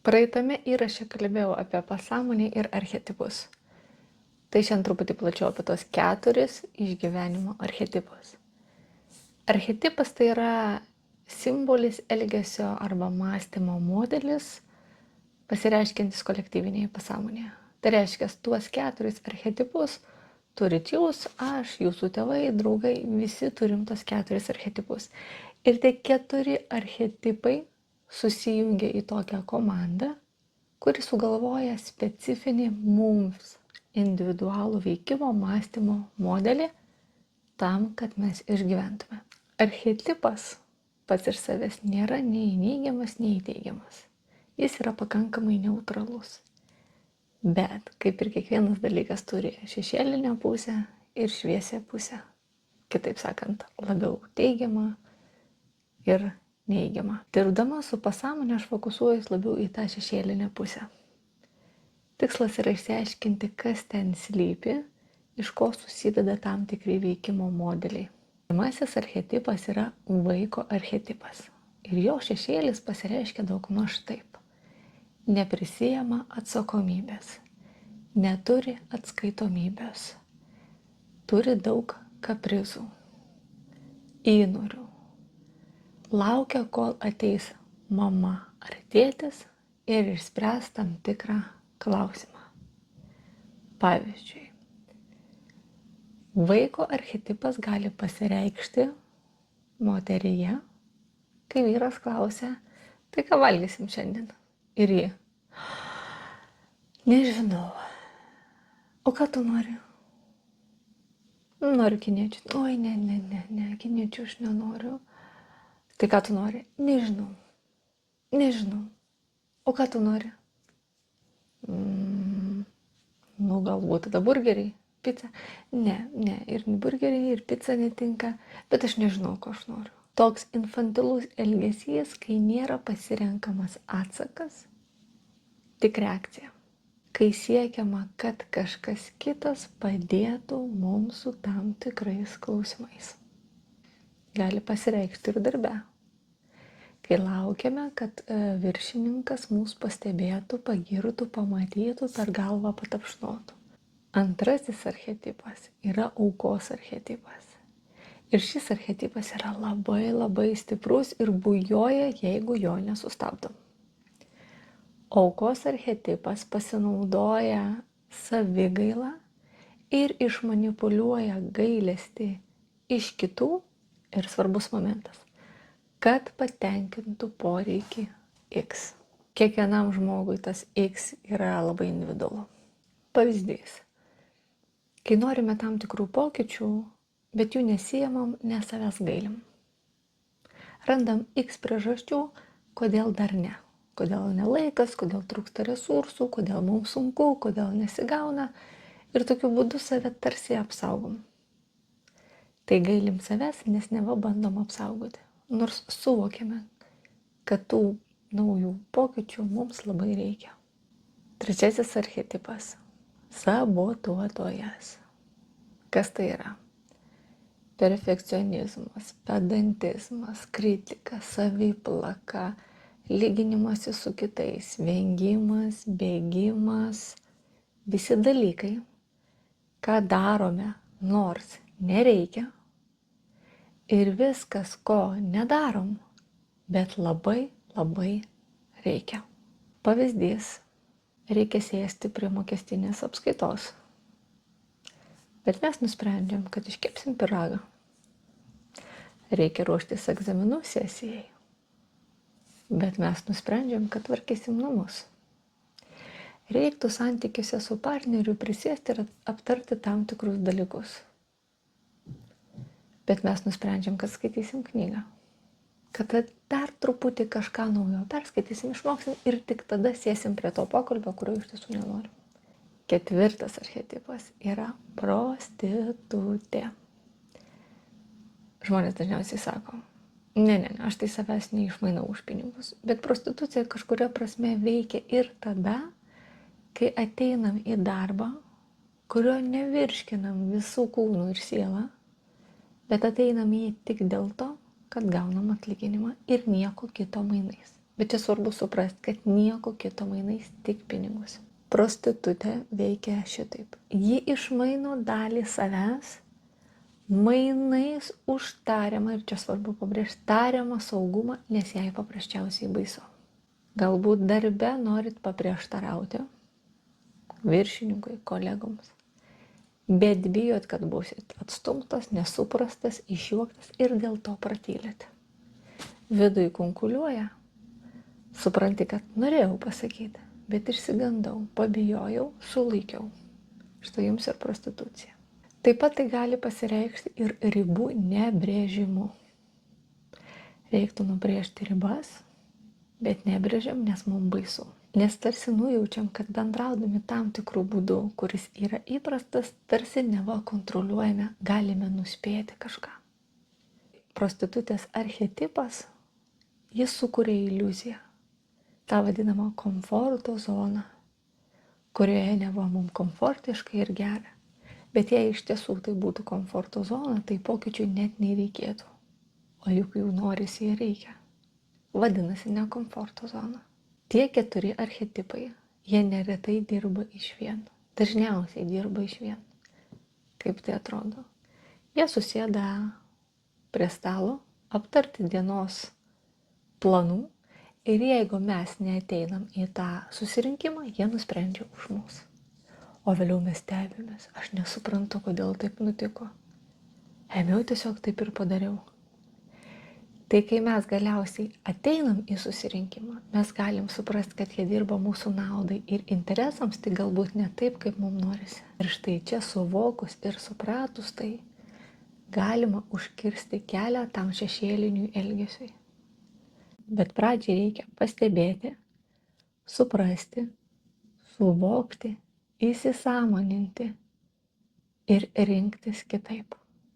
Praeitame įraše kalbėjau apie pasąmonę ir archetipus. Tai šiandien truputį plačiau apie tos 4 išgyvenimo archetipus. Archetipas tai yra simbolis, elgesio arba mąstymo modelis, pasireiškiantis kolektyvinėje pasąmonėje. Tai reiškia, tuos 4 archetipus turit jūs, aš, jūsų tėvai, draugai, visi turim tos 4 archetipus. Ir tie 4 archetipai susijungia į tokią komandą, kuri sugalvoja specifinį mums individualų veikimo mąstymo modelį tam, kad mes išgyventume. Archetipas pats iš savęs nėra nei neigiamas, nei teigiamas. Jis yra pakankamai neutralus. Bet, kaip ir kiekvienas dalykas, turi šešėlinę pusę ir šviesią pusę. Kitaip sakant, labiau teigiamą ir neigiamą. Dirbdama su pasąmonė aš fokusuojuosi labiau į tą šešėlinę pusę. Tikslas yra išsiaiškinti, kas ten slypi, iš ko susideda tam tikri veikimo modeliai. Pirmasis archetipas yra vaiko archetipas. Ir jo šešėlis pasireiškia daugmaž taip. Neprisijama atsakomybės, neturi atskaitomybės, turi daug kaprizų, įnorių, laukia, kol ateis mama ar tėtis ir išspręs tam tikrą klausimą. Pavyzdžiui, vaiko archetipas gali pasireikšti moteryje, kai vyras klausia, tai ką valgysim šiandien? Ir ji, nežinau, o ką tu nori? Noriu kiniečių. Oi, ne, kiniečių aš nenoriu. Tai ką tu nori? Nežinau. O ką tu nori? Galbūt tada burgeriai, pica. Ne, ir burgeriai, ir pica netinka, bet aš nežinau, ko aš noriu. Toks infantilus elgesys, kai nėra pasirenkamas atsakas, tik reakcija. Kai siekiama, kad kažkas kitas padėtų mums su tam tikrais klausimais. Gali pasireikšti ir darbe. Kai laukiame, kad viršininkas mūsų pastebėtų, pagirtų, pamatytų, per galvą patapšnotų. Antrasis archetipas yra aukos archetipas. Ir šis archetipas yra labai stiprus ir bujoja, jeigu jo nesustabdom. Aukos archetipas pasinaudoja savigailą ir išmanipuliuoja gailestį iš kitų, ir svarbus momentas, kad patenkintų poreikį X. Kiekvienam žmogui tas X yra labai individualu. Pavyzdys. Kai norime tam tikrų pokyčių, bet jų nesiemam, nes savęs gailim. Randam X priežasčių, kodėl dar ne. Kodėl nelaikas, kodėl trūksta resursų, kodėl mums sunku, kodėl nesigauna. Ir tokiu būdu save tarsi apsaugom. Tai gailim savęs, nes neva bandom apsaugoti. Nors suvokiame, kad tų naujų pokyčių mums labai reikia. Trečiasis archetipas – sabotuotojas. Kas tai yra? Perfekcionizmas, pedantizmas, kritika, saviplaka, lyginimasis su kitais, vengimas, bėgimas, visi dalykai, ką darome, nors nereikia, ir viskas, ko nedarom, bet labai reikia. Pavyzdys, reikia sėsti prie mokestinės apskaitos, bet mes nusprendžiam, kad iškepsim pyragą. Reikia ruoštis egzaminų sesijai, bet mes nusprendžiam, kad tvarkysim namus. Reiktų santykiuose su partneriu prisėsti ir aptarti tam tikrus dalykus. Bet mes nusprendžiam, kad skaitysim knygą. Kad dar truputį kažką naujo perskaitysim, išmoksim ir tik tada sėsim prie to pokalbio, kurio iš tiesų nenorim. Ketvirtas archetipas yra prostitutė. Žmonės dažniausiai sako, ne, aš tai savęs neišmainau už pinigus. Bet prostitucija kažkuria prasme veikia ir tada, kai ateinam į darbą, kurio nevirškinam visų kūnų ir sielą, bet ateinam jį tik dėl to, kad gaunam atlyginimą ir nieko kito mainais. Bet čia svarbu suprasti, kad nieko kito mainais, tik pinigus. Prostitutė veikia šitaip. Ji išmaino dalį savęs mainais už tariamą, ir čia svarbu pabrėžti, tariamą saugumą, nes jai paprasčiausiai baisu. Galbūt darbe norit paprieštarauti viršininkui, kolegoms, bet bijot, kad būsit atstumtas, nesuprastas, išjuoktas ir dėl to pratylėt. Viduj kunkuliuoja, supranti, kad norėjau pasakyti, bet išsigandau, pabijojau, sulaikiau. Štai jums ir prostitucija. Taip pat tai gali pasireikšti ir ribų nebrėžimu. Reiktų nubrėžti ribas, bet nebrėžiam, nes mums baisu. Nes tarsi nujaučiam, kad bendraudami tam tikrų būdų, kuris yra įprastas, tarsi neva kontroliuojame, galime nuspėti kažką. Prostitutės archetipas, jis sukuria iliuziją, tą vadinamą komforto zoną, kurioje neva mums komfortiškai ir gera. Bet jei iš tiesų tai būtų komforto zona, tai pokyčių net nereikėtų. O juk jų norisi ir reikia. Vadinasi, ne komforto zona. Tie 4 archetipai, jie neretai dirba išvien. Dažniausiai dirba išvien. Kaip tai atrodo? Jie susėda prie stalo, aptarti dienos planų ir jeigu mes neateinam į tą susirinkimą, jie nusprendžia už mus. O vėliau mes stebimės, aš nesuprantu, kodėl taip nutiko. Ėmiau tiesiog taip ir padariau. Tai kai mes galiausiai ateinam į susirinkimą, mes galim suprasti, kad jie dirba mūsų naudai ir interesams, tai galbūt ne taip, kaip mums norisi. Ir štai čia suvokus ir supratus tai, galima užkirsti kelią tam šešėliniui elgesiui. Bet pradžiai reikia pastebėti, suprasti, suvokti, įsisąmoninti ir rinktis kitaip.